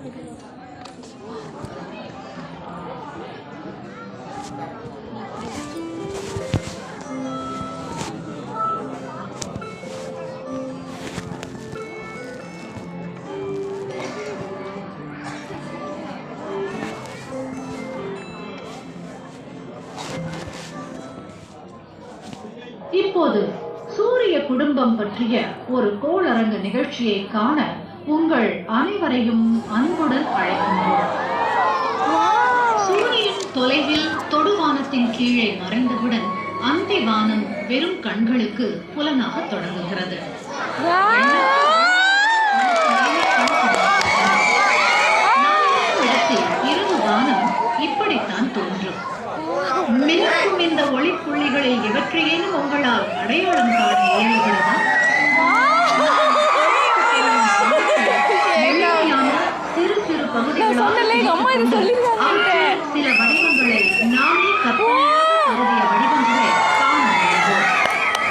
இப்போது சூரிய குடும்பம் பற்றிய ஒரு கோளரங்க நிகழ்ச்சியை காண உங்கள் அனைவரையும் அன்புடன் அழைக்கின்றோம். சூரியன் தொலைவில் தொடுவானத்தின் கீழே மறைந்தவுடன் அந்தி வானம் வெறும் கண்களுக்கு புலனாக தொடங்குகிறது. இரவு வானம் இப்படித்தான் தோன்றும். மின்னும் இந்த ஒளிப்புள்ளிகளில் எவற்றையேனும் உங்களால் அடையாளம் காண இயலுகிறதா? சிறு சிறு பகுதிகளாக சில வடிவங்களை நாமே கற்பனையாக வடிவங்களை காண முடியும்.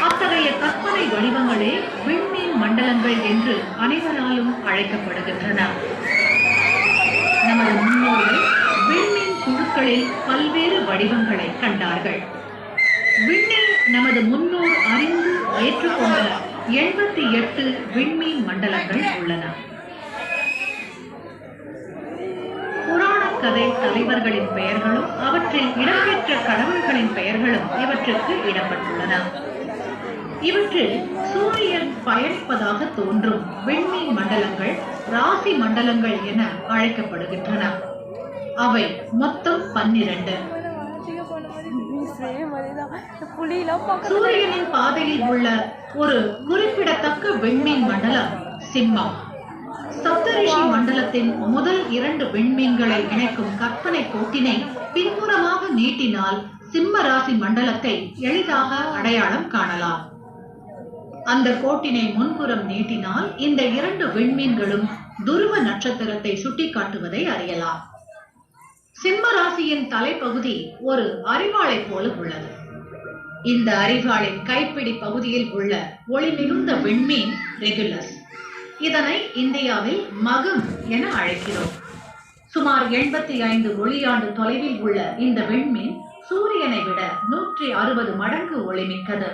அத்தகைய கற்பனை வடிவங்களே விண்மீன் மண்டலங்கள் என்று அனைவராலும் அழைக்கப்படுகின்றன. நமது முன்னோர்கள் விண்மீன் குழுக்களில் பல்வேறு வடிவங்களை கண்டார்கள். விண்ணில் நமது முன்னோர் அறிந்து ஏற்றுக்கொண்ட 88 விண்மீன் மண்டலங்கள் உள்ளன. புராண கதை தலைவர்களின் பெயர்களும் அவற்றில் இடம்பெற்ற கடவுள்களின் பெயர்களும் இவற்றுக்கு இடம்பெற்றுள்ளன. இவற்றில் சூரியன் பயணிப்பதாக தோன்றும் விண்மீன் மண்டலங்கள் ராசி மண்டலங்கள் என அழைக்கப்படுகின்றன. அவை மொத்தம் 12. சூரியனின் பாதையில் உள்ள ஒரு குறிப்பிடத்தக்க விண்மீன் மண்டலம் சிம்மம். சப்தரிஷி மண்டலத்தின் முதல் 2 விண்மீன்களை இணைக்கும் கற்பனை கோட்டினை பின்புறமாக நீட்டினால் சிம்ம ராசி மண்டலத்தை எளிதாக அடையாளம் காணலாம். அந்த கோட்டினை முன்புறம் நீட்டினால் இந்த 2 விண்மீன்களும் துருவ நட்சத்திரத்தை சுட்டிக்காட்டுவதை அறியலாம். சிம்ம ராசியின் தலைப்பகுதி ஒரு அரிவாளை போல உள்ளது. இந்த அரிவாளின் கைப்பிடி பகுதியில் உள்ள ஒளி மிகுந்த விண்மீன் ரெகுலஸ். இதனை இந்தியாவில் மகம் என அழைக்கிறோம். சுமார் 85 ஒளியாண்டு தொலைவில் உள்ள இந்த விண்மீன் சூரியனை விட 160 மடங்கு ஒளிமிக்கது.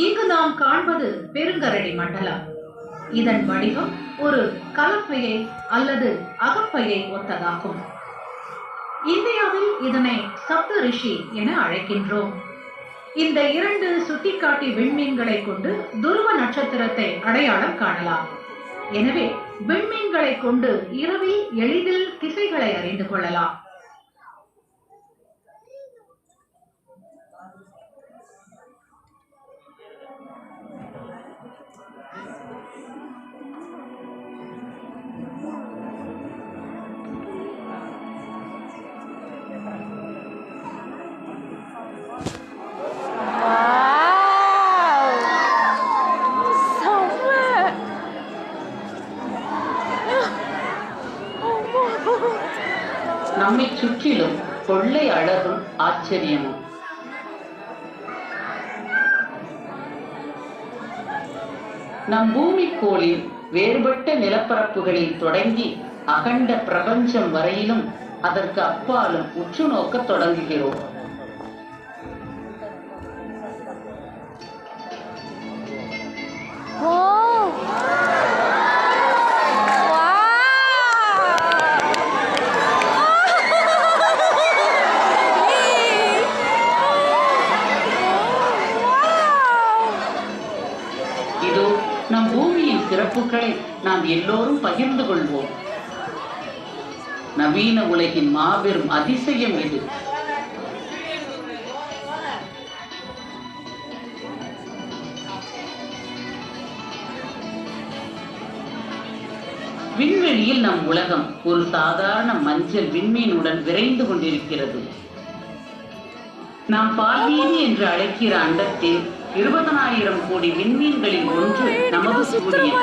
இங்கு நாம் காண்பது பெருங்கரடி மண்டலம். இதன் வடிவம் ஒரு கலப்பையை அல்லது அகப்பையை ஒத்ததாகும். இந்தியாவில் இதனை சப்த ரிஷி என அழைக்கின்றோம். இந்த 2 சுட்டிக்காட்டி விண்மீன்களை கொண்டு துருவ நட்சத்திரத்தை அடையாளம் காணலாம். எனவே விண்மீன்களை கொண்டு இரவில் எளிதில் திசைகளை அறிந்து கொள்ளலாம். நம்மை சுற்றிலும் கொள்ளை அழகும் ஆச்சரியமும். நம் பூமிக்கோளில் வேறுபட்ட நிலப்பரப்புகளில் தொடங்கி அகண்ட பிரபஞ்சம் வரையிலும் அதற்கு அப்பாலும் உற்று நோக்க தொடங்குகிறோம். இதோ நம் பூமியின் சிறப்புகளை நாம் எல்லோரும் பகிர்ந்து கொள்வோம். நவீன உலகின் மாபெரும் அதிசயம் இது. விண்வெளியில் நம் உலகம் ஒரு சாதாரண மஞ்சள் விண்மீனுடன் விரைந்து கொண்டிருக்கிறது. நாம் பால்வீதி என்று அழைக்கிற அண்டத்தில் 20,000 கோடி விண்மீன்களில் ஒன்று நமது சூரியன்.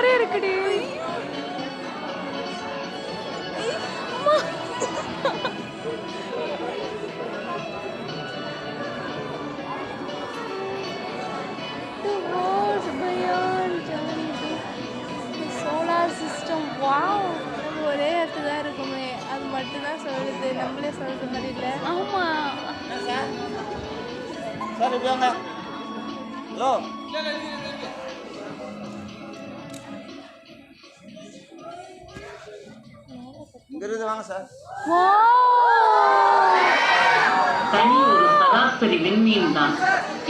சார் எப்படி வாங்க. ஹலோ இங்கிருந்து வாங்க சார். தனி ஒரு சராசரி விண்மீன் தான்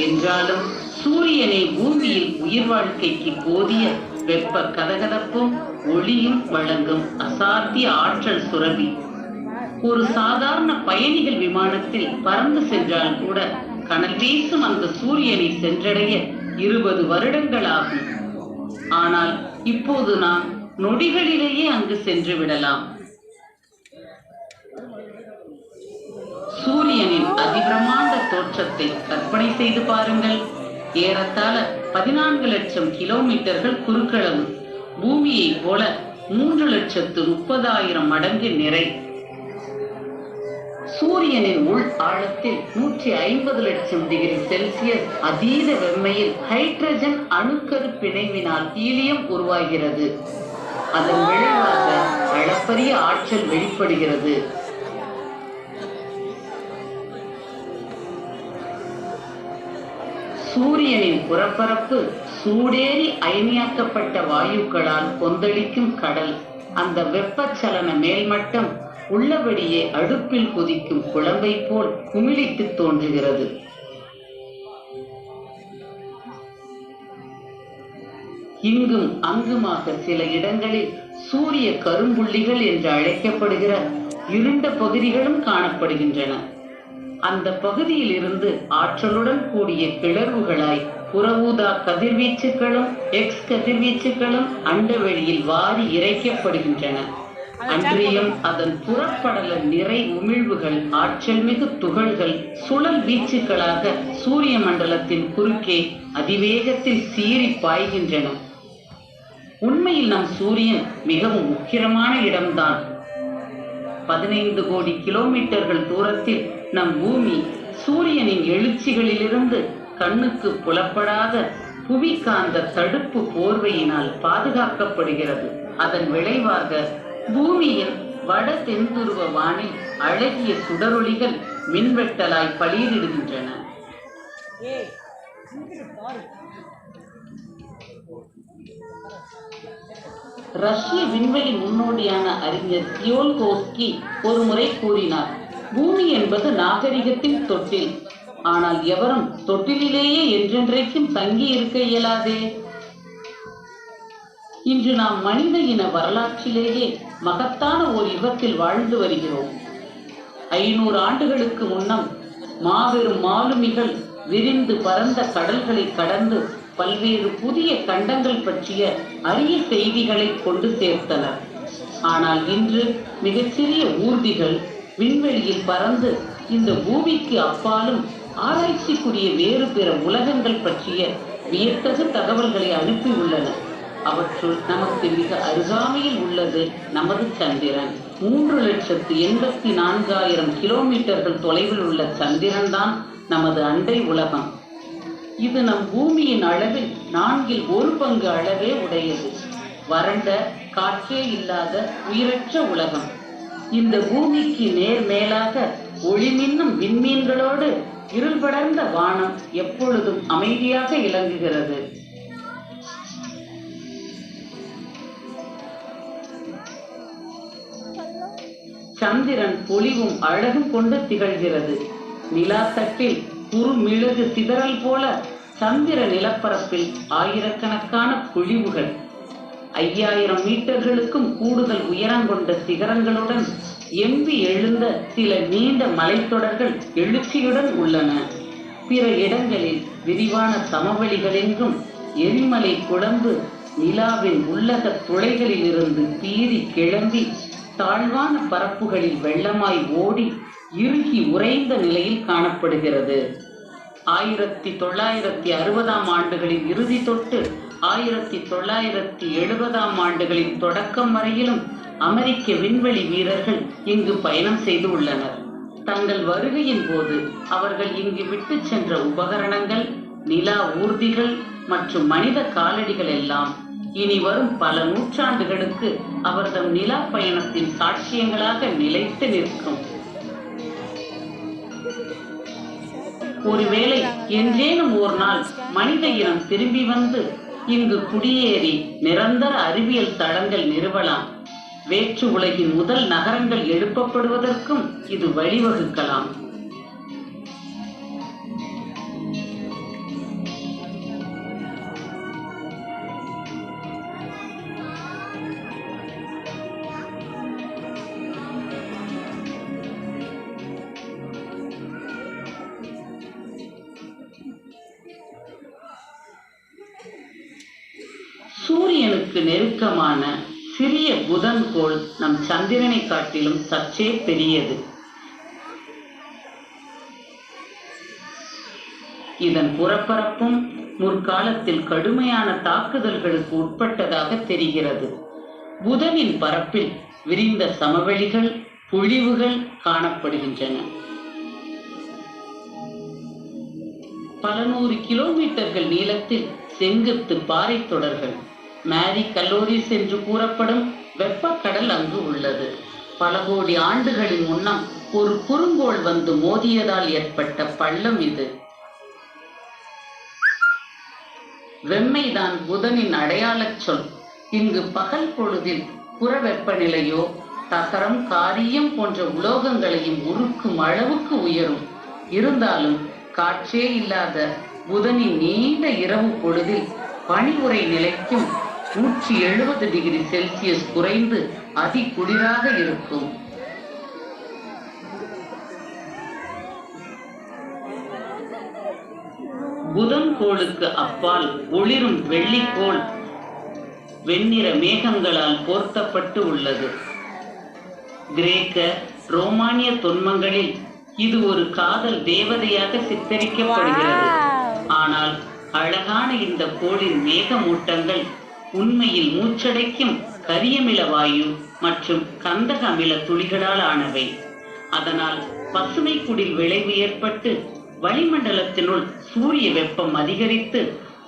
என்றாலும் சூரியனை பூமியில் உயிர் வாழ்க்கைக்கு போதிய வெப்ப கதகதப்பும் ஒளியும் வழங்கும் அசாத்திய ஆற்றல் சுரபி. ஒரு சாதாரண பயணிகள் விமானத்தில் பறந்து சென்றால் கூட கனல் வீசும் அந்த சூரியனை சென்றடைய 20 வருடங்கள் ஆகும். ஆனால் இப்போது நாம் நொடிகளிலேயே அங்கு சென்று விடலாம். சூரியனின் அதிபிரமாண்ட தோற்றத்தை கற்பனை செய்து பாருங்கள். ஏறத்தாழ 14 லட்சம் கிலோமீட்டர்கள் குறுக்களவு. பூமியை போல 3,30,000 மடங்கு நிறை. சூரியனின் உள் ஆழத்தில் 150 லட்சம் டிகிரி செல்சியஸ் அதீத வெம்மையில் ஹைட்ரஜன் அணுக்கரு பிணைவினால் ஹீலியம் உருவாகிறது. அதன் விளைவாக அளப்பரிய ஆற்றல் வெளிப்படுகிறது. சூரியனின் புறப்பரப்பு சூடேறி அயனியாக்கப்பட்ட வாயுக்களால் கொந்தளிக்கும் கடல். அந்த வெப்பச்சலன மேல்மட்டம் உள்ளபடியே அடுப்பில் கொதிக்கும் குழம்பை போல் குமிழித்து தோன்றுகிறது. இங்கும் அங்குமாக சில இடங்களில் சூரிய கரும்புள்ளிகள் என்று அழைக்கப்படுகிற இருண்ட பகுதிகளும் காணப்படுகின்றன. அந்த பகுதியில் இருந்து ஆற்றலுடன் கூடிய கிளர்வுகளாய் புற ஊதா கதிர்வீச்சுகளும் எக்ஸ் கதிர்வீச்சுகளும் அண்டவெளியில் வாரி இறைக்கப்படுகின்றன. அன்றியும் அதன் புறப்படல நிறை உமிழ்வுகள் ஆற்றல் மிகு துகள்கள் சுழல் வீச்சுகளாக சூரிய மண்டலத்தின் குறுக்கே அதிவேகத்தில் சீறி பாய்கின்றன. உண்மையில் நம் சூரியன் மிகவும் முக்கியமான இடம்தான். 15 கோடி கிலோமீட்டர்கள் தூரத்தில் நம் பூமி சூரியனின் எழுச்சிகளிலிருந்து கண்ணுக்கு புலப்படாத புவிக்காந்த தடுப்பு போர்வையினால் பாதுகாக்கப்படுகிறது. அதன் விளைவாக பூமியின் வட தென்துருவ வானில் அழகிய சுடரொளிகள் மின்வெட்டலாய் பளிரிடுகின்றன. ரஷ்ய விண்வெளி முன்னோடியான அறிஞர் தியோல்கோஸ்கி ஒரு முறை கூறினார், பூமி என்பது நாகரிகத்தின் தொட்டில். ஆனால் எவரும் தொட்டிலேயே என்றென்றைக்கும் தங்கி இருக்க இயலாதே. இன்று நாம் மனித இன வரலாற்றிலேயே மகத்தான ஒரு யுகத்தில் வாழ்ந்து வருகிறோம். 500 ஆண்டுகளுக்கு முன்னம் மாபெரும் மாலுமிகள் விரிந்து பரந்த கடல்களை கடந்து பல்வேறு புதிய கண்டங்கள் பற்றிய அரிய செய்திகளை கொண்டு சேர்த்தனர். ஆனால் இன்று மிகச்சிறிய ஊர்திகள் விண்வெளியில் பறந்து இந்த பூமிக்கு அப்பாலும் ஆராய்ச்சிக்குரிய வேறு பிற உலகங்கள் பற்றிய வியத்தகு தகவல்களை அனுப்பியுள்ளன. அவற்றுள் நமக்கு மிக அருகாமையில் உள்ளது நமது சந்திரன். 3,84,000 கிலோமீட்டர்கள் தொலைவில் உள்ள சந்திரன் தான் நமது அண்டை உலகம். இது நம் பூமியின் அளவில் 1/4 பங்கு அளவே உடையது. வறண்ட காற்றே இல்லாத உயிரற்ற உலகம். இந்த பூமிக்கு நேர் மேலாக ஒளிமின்னும் விண்மீன்களோடு இருள் படர்ந்த வானம் எப்பொழுதும் அமைதியாக இலங்குகிறது. சந்திரன் பொலிவும் அழகும் கொண்டு திகழ்கிறது. நிலா தட்டில் குறுமிளகு சிதறல் போல சந்திர நிலப்பரப்பில் ஆயிரக்கணக்கான பொழிவுகள். 5000 மீட்டர்களுக்கும் கூடுதல் உயரம் கொண்ட சிகரங்களுடன் எம்பி எழுந்த சில நீண்ட மலைத்தொடர்கள் எழுச்சியுடன் உள்ளன. பிற இடங்களில் விரிவான சமவெளிகளெங்கும் எரிமலை குழம்பு நிலாவின் உள்ளக துளைகளில் இருந்து பீறி கிளம்பி தாழ்வான பரப்புகளில் வெள்ளமாய் ஓடி இறுகி உறைந்த நிலையில் காணப்படுகிறது. 1960ஆம் ஆண்டுகளின் இறுதி தொட்டு 1970ஆம் ஆண்டுகளின் தொடக்கம் வரையிலும் அமெரிக்க விண்வெளி வீரர்கள் இங்கு பயணம் செய்து உள்ளனர். தங்கள் வருகையின் போது அவர்கள் இங்கு விட்டு சென்ற உபகரணங்கள், நிலா ஊர்திகள் மற்றும் மனித காலடிகள் எல்லாம் இனி வரும் பல நூற்றாண்டுகளுக்கு அவர்கள் நிலா பயணத்தின் சாட்சியங்களாக நிலைத்து நிற்கும். ஒருவேளை என்றேனும் ஒரு நாள் மனித இனம் திரும்பி வந்து இங்கு குடியேறி நிரந்தர அறிவியல் தளங்கள் நிறுவலாம். வேற்று உலகின் முதல் நகரங்கள் எழுப்பப்படுவதற்கும் இது வழிவகுக்கலாம். சூரியனுக்கு நெருக்கமான சிறிய புதன் கோள் நம் சந்திரனை காட்டிலும் சற்றே பெரியது. இதன் புறப்பரப்பும் முற்காலத்தில் கடுமையான தாக்குதல்களுக்கு உட்பட்டதாக தெரிகிறது. புதனின் பரப்பில் விரிந்த சமவெளிகள், பொழிவுகள் காணப்படுகின்றன. பல 100 கிலோமீட்டர்கள் நீளத்தில் செங்குத்து பாறை தொடர்கள், மேரி கலோரிஸ் என்று கூறப்படும் வெப்பக்கடல் அங்கு உள்ளது. பல கோடி ஆண்டுகளின் முன்னம் ஒரு குறுங்கோள் வந்து மோதியதால் ஏற்பட்ட பள்ளம் இது. வெம்மைதான் புதனின் அடையாளச் சொல். இங்கு பகல் பொழுதில் புற வெப்பநிலையோ தகரம், காரியம் போன்ற உலோகங்களையும் உருக்கும் அளவுக்கு உயரும். இருந்தாலும் காற்றே இல்லாத புதனின் நீண்ட இரவு பொழுதில் பனியுறை நிலைக்கும் 170 டிகிரி செல்சியஸ் குறைந்து அதி குளிராக இருக்கும். புதன் கோளுக்கு அப்பால் ஒளிரும் வெள்ளிக்கோள் வெண்ணிற மேகங்களால் போர்த்தப்பட்டு உள்ளது. கிரேக்க, ரோமானிய தொன்மங்களில் இது ஒரு காதல் தேவதையாக சித்தரிக்கப்படுகிறது. ஆனால் அழகான இந்த கோளின் மேகமூட்டங்கள் உண்மையில் மூச்சடைக்கும் கரியமில வாயு மற்றும் கந்தக அமில துளிகளால் ஆனவை. அதனால் பசுமை குடில் விளைவு ஏற்பட்டு வளிமண்டலத்தினுள் சூரிய வெப்பம் அதிகரித்து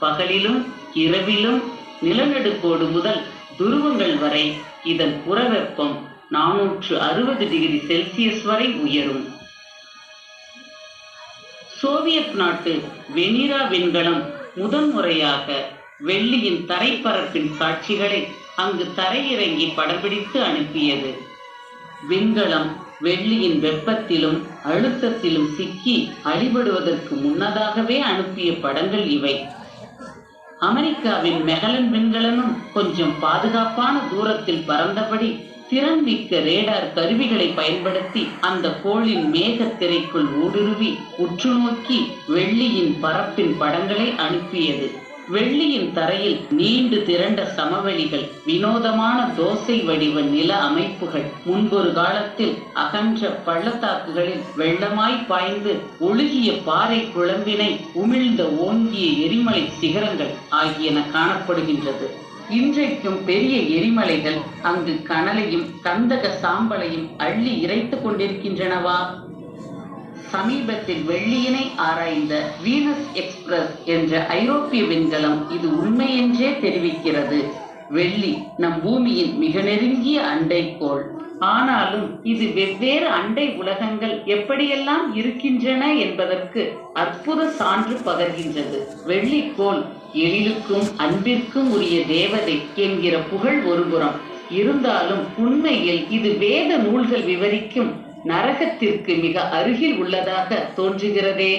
பகலிலும் இரவிலும் நிலநடுக்கோடு முதல் துருவங்கள் வரை இதன் புறவெப்பம் 460 டிகிரி செல்சியஸ் வரை உயரும். சோவியத் நாட்டு வெனிரா விண்கலம் முதன்முறையாக வெள்ளியின் தரைப்பரப்பின் காட்சிகளை அங்கு தரையிறங்கி படம்பிடித்து அனுப்பியது. விண்கலம் வெள்ளியின் வெப்பத்திலும் அழுத்தத்திலும் சிக்கி அடிபடுவதற்கு முன்னதாகவே அனுப்பிய படங்கள் இவை. அமெரிக்காவின் மெகலன் விண்கலனும் கொஞ்சம் பாதுகாப்பான தூரத்தில் பறந்தபடி திறன்மிக்க ரேடார் கருவிகளை பயன்படுத்தி அந்த கோளின் மேகத்திரைக்குள் ஊடுருவி உற்று நோக்கி வெள்ளியின் பரப்பின் படங்களை அனுப்பியது. வெள்ளியின் தரையில் நீண்டு திரண்ட சமவெளிகள், வினோதமான தோசை வடிவ நில அமைப்புகள், முன்பொரு காலத்தில் அகன்ற பள்ளத்தாக்குகளில் வெள்ளமாய் பாய்ந்து ஒழுகிய பாறை குழம்பினை உமிழ்ந்த ஓங்கிய எரிமலை சிகரங்கள் ஆகியன காணப்படுகின்றது. இன்றைக்கும் பெரிய எரிமலைகள் அங்கு கனலையும் கந்தக சாம்பலையும் அள்ளி இறைத்துக் கொண்டிருக்கின்றனவா? சமீபத்தில் வெள்ளியினை ஆராய்ந்த வீனஸ் எக்ஸ்பிரஸ் என்ற ஐரோப்பிய விண்கலம் இது உண்மை என்றே தெரிவிக்கிறது. வெள்ளி நம் பூமியின் மிக நெருங்கிய அண்டைக்கோள். ஆனாலும் இது வெவ்வேறு அண்டை உலகங்கள் எப்படியெல்லாம் இருக்கின்றன என்பதற்கு அற்புத சான்று பகர்கின்றது. வெள்ளிக்கோள் எழிலுக்கும் அன்பிற்கும் உரிய தேவதை என்கிற புகழ் ஒருபுறம் இருந்தாலும் உண்மையில் இது வேத நூல்கள் விவரிக்கும் நரகத்திற்கு மிக அருகில் உள்ளதாக தோன்றுகிறதே.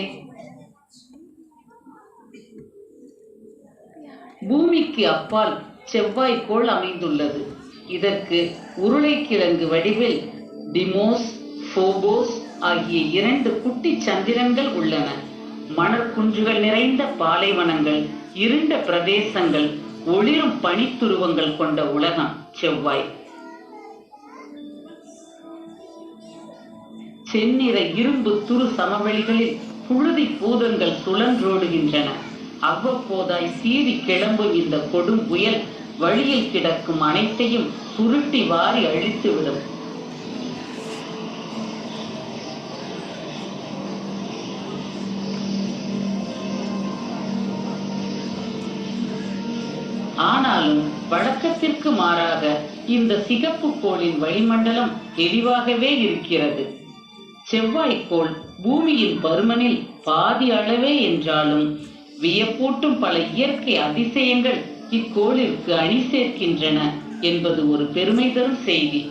பூமிக்கு அப்பால் செவ்வாய்க்கோள் அமைந்துள்ளது. இதற்கு உருளைக்கிழங்கு வடிவில் டிமோஸ், போபோஸ் ஆகிய 2 குட்டி சந்திரன்கள் உள்ளன. மணற்குன்றுகள் நிறைந்த பாலைவனங்கள், இருண்ட பிரதேசங்கள், ஒளிரும் பனித்துருவங்கள் கொண்ட உலகம் செவ்வாய். செந்நிற இரும்பு துரு சமவெளிகளில் புழுதி பூதங்கள் சுழன்றோடுகின்றன. அவ்வப்போதாய் சீறி கிளம்பும் இந்த கொடும் புயல் வழியில் கிடக்கும் அனைத்தையும் சுருட்டி வாரி அழித்துவிடும். ஆனாலும் வழக்கத்திற்கு மாறாக இந்த சிகப்பு கோளின் வளிமண்டலம் தெளிவாகவே இருக்கிறது. செவ்வாய்க்கோள் பூமியின் பருமனில் பாதி அளவே என்றாலும் வியப்பூட்டும் பல இயற்கை அதிசயங்கள் இக்கோளிற்கு அணி சேர்க்கின்றன என்பது ஒரு பெருமை தரும் செய்தி.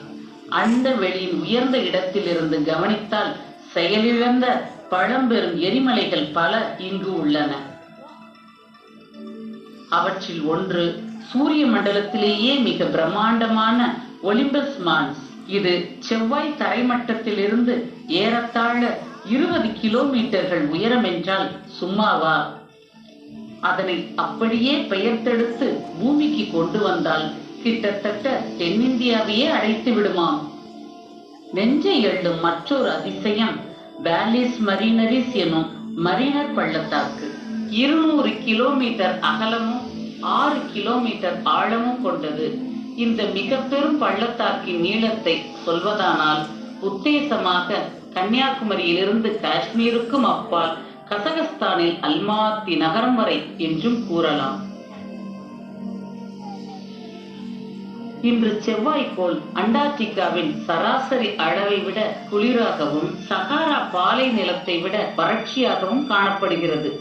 அந்த வெளியின் உயர்ந்த இடத்திலிருந்து கவனித்தால் செயலிழந்த பழம்பெரும் எரிமலைகள் பல இங்கு உள்ளன. அவற்றில் ஒன்று சூரிய மண்டலத்திலேயே மிக பிரம்மாண்டமான ஒலிம்பஸ் மான்ஸ். இது செவ்வாய் தரைமட்டத்திலிருந்து ஏறத்தாழ 20 கிலோமீட்டர்கள் உயரம் என்றால் சும்மாவா? அதனை அப்படியே பெயர்த்தெடுத்து பூமிக்கு கொண்டு வந்தால் கிட்டத்தட்ட தென்னிந்தியாவையே அழைத்து விடுமாம். நெஞ்சை எள்ளும் மற்றொரு அதிசயம் வேலிஸ் மரினரிஸ் எனும் மரினர் பள்ளத்தாக்கு. 200 கிலோமீட்டர் அகலமும் 6 கிலோமீட்டர் ஆழமும் கொண்டது. இந்த மிக பெரும் பள்ளத்தாக்கின் நீளத்தை சொல்வதானால் உத்தேசமாக கன்னியாகுமரியிலிருந்து காஷ்மீருக்கும் அப்பால் கசகஸ்தானில் அல்மாத்தி நகரம் வரை என்றும் கூறலாம். இன்று செவ்வாய்க்கோள் அண்டார்டிகாவின் சராசரி அளவை விட குளிராகவும் சகாரா பாலை நிலத்தை விட வறட்சியாகவும் காணப்படுகிறது.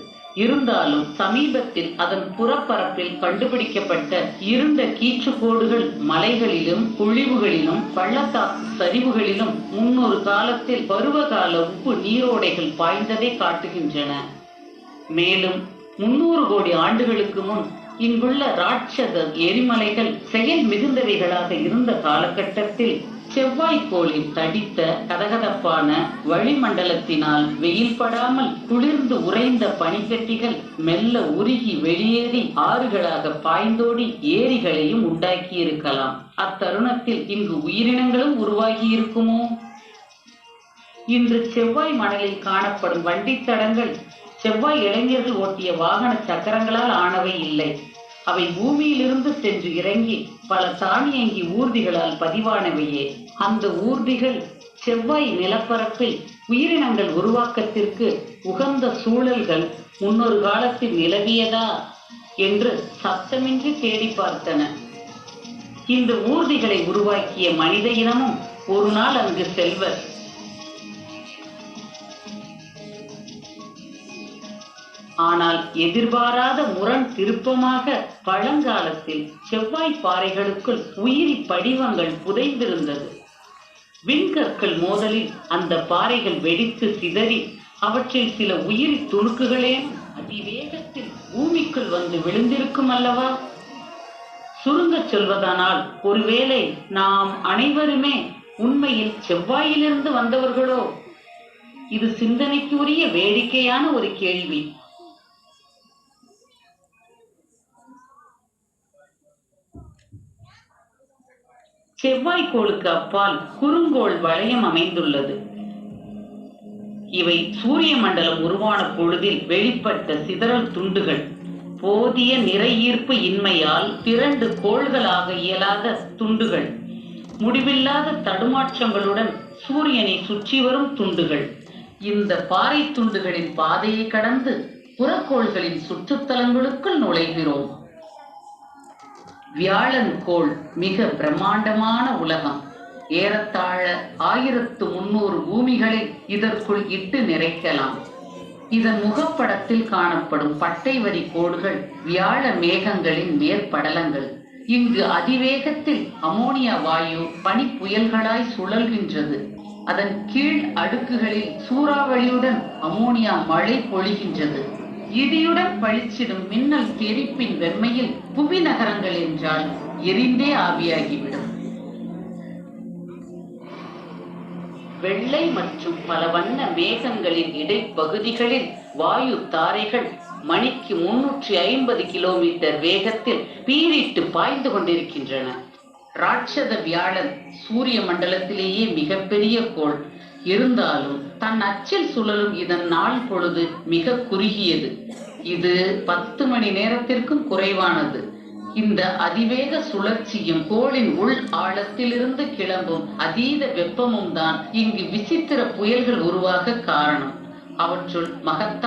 இருந்தாலும் சமீபத்தில் அதன் புறப்பரப்பில் கண்டுபிடிக்கப்பட்ட இருண்ட கீற்றுக்கோடுகள் மலைகளிலும் குழிவுகளிலும் பள்ளத்தாக்கு சரிவுகளிலும் முன்னொரு காலத்தில் பருவகால உப்பு நீரோடைகள் பாய்ந்ததை காட்டுகின்றன. மேலும் 300 கோடி ஆண்டுகளுக்கு முன் இங்குள்ள ராட்சத எரிமலைகள் செயல் மிகுந்தவைகளாக இருந்த காலகட்டத்தில் செவ்வாய்க்கோளின் தடித்த கதகதப்பான வளிமண்டலத்தினால் வெயில் படாமல் குளிர்ந்து உறைந்த பனிக்கட்டிகள் மெல்ல உருகி வெளியேறி ஆறுகளாக பாய்ந்தோடி ஏரிகளையும் உண்டாக்கி இருக்கலாம். அத்தருணத்தில் இங்கு உயிரினங்களும் உருவாகி இருக்குமோ? இன்று செவ்வாய் மணலில் காணப்படும் வண்டித்தடங்கள் செவ்வாய் இளைஞர்கள் ஓட்டிய வாகன சக்கரங்களால் ஆனவை இல்லை. அவை பூமியிலிருந்து சென்று இறங்கி பல தானியங்கி ஊர்திகளால் பதிவானவையே. அந்த ஊர்திகள் செவ்வாய் நிலப்பரப்பில் உயிரினங்கள் உருவாக்கத்திற்கு உகந்த சூழல்கள் முன்னொரு காலத்தில் நிலவியதா என்று சத்தமின்றி தேடி பார்த்தன. இந்த ஊர்திகளை உருவாக்கிய மனித இனமும் ஒரு நாள் அங்கு செல்வர். ஆனால் எதிர்பாராத முரண் திருப்பமாக பழங்காலத்தில் செவ்வாய் பாறைகளுக்குள் உயிரி படிவங்கள் புதைந்திருந்தது. விண்கற்கள் மோதலில் அந்த பாறைகள் வெடித்து சிதறி அவற்றில் சில உயிரி துணுக்குகளே அதிவேகத்தில் பூமிக்குள் வந்து விழுந்திருக்கும் அல்லவா? சுருங்க சொல்வதானால் ஒருவேளை நாம் அனைவருமே உண்மையில் செவ்வாயிலிருந்து வந்தவர்களோ? இது சிந்தனைக்குரிய வேடிக்கையான ஒரு கேள்வி. செவ்வாய்க்கோளுக்கு அப்பால் குறுங்கோள் வளையம் அமைந்துள்ளது. இவை சூரிய மண்டலம் உருவான பொழுதில் வெளிப்பட்ட சிதறல் துண்டுகள். போதிய நிறை ஈர்ப்பு இன்மையால் திரண்டு கோள்களாக இயலாத துண்டுகள். முடிவில்லாத தடுமாற்றங்களுடன் சூரியனை சுற்றி வரும் துண்டுகள். இந்த பாறை துண்டுகளின் பாதையை கடந்து புறக்கோள்களின் சுற்றுத்தலங்களுக்குள் நுழைகிறோம். வியாழன் கோள் மிக பிரம்மாண்டமான உலகம். ஏறத்தாழ 1300 பூமிகளை இதற்குள் இட்டு நிறைக்கலாம். இதன் முகப்படத்தில் காணப்படும் பட்டை வரி கோடுகள் வியாழ மேகங்களின் மேற்படலங்கள். இங்கு அதிவேகத்தில் அமோனியா வாயு பனிப்புயல்களாய் சுழல்கின்றது. அதன் கீழ் அடுக்குகளில் சூறாவளியுடன் அமோனியா மழை பொழிகின்றது. இடியுடன் பளிச்சிடும் மின்னல் தெரிப்பின் வெண்மையில் புவி நகரங்கள் என்றால் எரிந்தே ஆவியாகிவிடும். வெள்ளை மற்றும் பல வண்ண மேகங்களின் இடைப்பகுதிகளில் வாயு தாரைகள் மணிக்கு 350 கிலோமீட்டர் வேகத்தில் பீரிட்டு பாய்ந்து கொண்டிருக்கின்றன. ராட்சத வியாழன் சூரிய மண்டலத்திலேயே மிகப்பெரிய கோள். இருந்தாலும் தன் அச்சில் சுழலும் இதன் நாள் பொழுது மிக குறுகியது. இது 10 மணி நேரத்திற்கும் குறைவானது. இந்த அதிவேக சுழற்சியும் கோளின் உள் ஆழத்திலிருந்து கிளம்பும் அதீத வெப்பமும் தான் இங்கு விசித்திர புயல்கள் உருவாக காரணம். அவற்றுள் மகத்தான